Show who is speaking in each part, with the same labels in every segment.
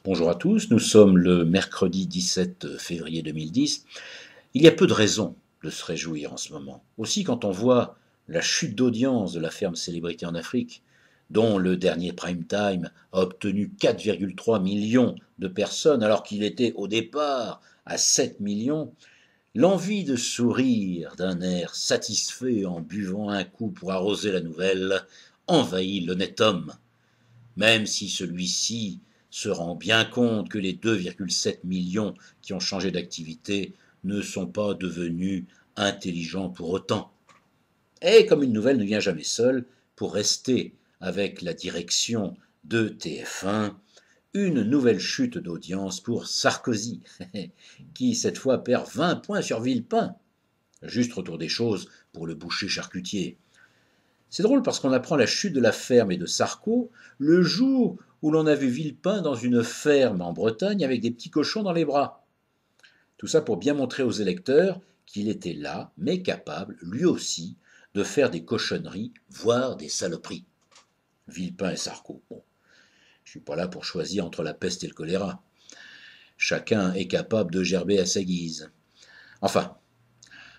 Speaker 1: Bonjour à tous, nous sommes le mercredi 17 février 2010. Il y a peu de raisons de se réjouir en ce moment. Aussi quand on voit la chute d'audience de la ferme célébrité en Afrique, dont le dernier prime time a obtenu 4,3 millions de personnes alors qu'il était au départ à 7 millions, l'envie de sourire d'un air satisfait en buvant un coup pour arroser la nouvelle envahit l'honnête homme, même si celui-ci se rend bien compte que les 2,7 millions qui ont changé d'activité ne sont pas devenus intelligents pour autant. Et comme une nouvelle ne vient jamais seule, pour rester avec la direction de TF1, une nouvelle chute d'audience pour Sarkozy, qui cette fois perd 20 points sur Villepin. Juste retour des choses pour le boucher charcutier. C'est drôle parce qu'on apprend la chute de la ferme et de Sarko le jour où l'on a vu Villepin dans une ferme en Bretagne avec des petits cochons dans les bras. Tout ça pour bien montrer aux électeurs qu'il était là, mais capable, lui aussi, de faire des cochonneries, voire des saloperies. Villepin et Sarko. Bon, je suis pas là pour choisir entre la peste et le choléra. Chacun est capable de gerber à sa guise. Enfin,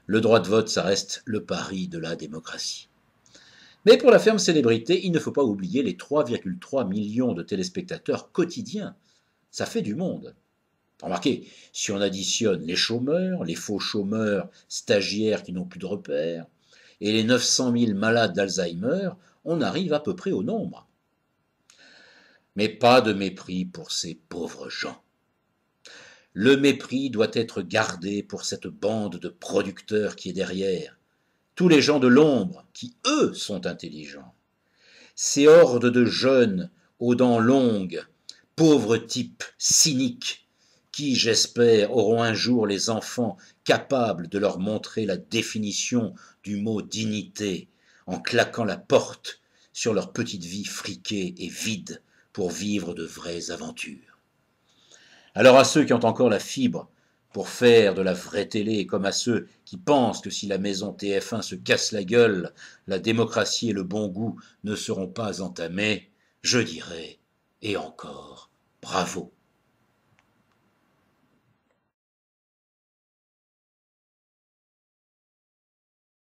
Speaker 1: le droit de vote, ça reste le pari de la démocratie. Mais pour la ferme célébrité, il ne faut pas oublier les 3,3 millions de téléspectateurs quotidiens. Ça fait du monde. Remarquez, si on additionne les chômeurs, les faux chômeurs, stagiaires qui n'ont plus de repères, et les 900 000 malades d'Alzheimer, on arrive à peu près au nombre. Mais pas de mépris pour ces pauvres gens. Le mépris doit être gardé pour cette bande de producteurs qui est derrière. Tous les gens de l'ombre, qui eux sont intelligents. Ces hordes de jeunes aux dents longues, pauvres types cyniques, qui, j'espère, auront un jour les enfants capables de leur montrer la définition du mot dignité, en claquant la porte sur leur petite vie friquée et vide pour vivre de vraies aventures. Alors à ceux qui ont encore la fibre pour faire de la vraie télé, comme à ceux qui pensent que si la maison TF1 se casse la gueule, la démocratie et le bon goût ne seront pas entamés, je dirais, et encore, bravo.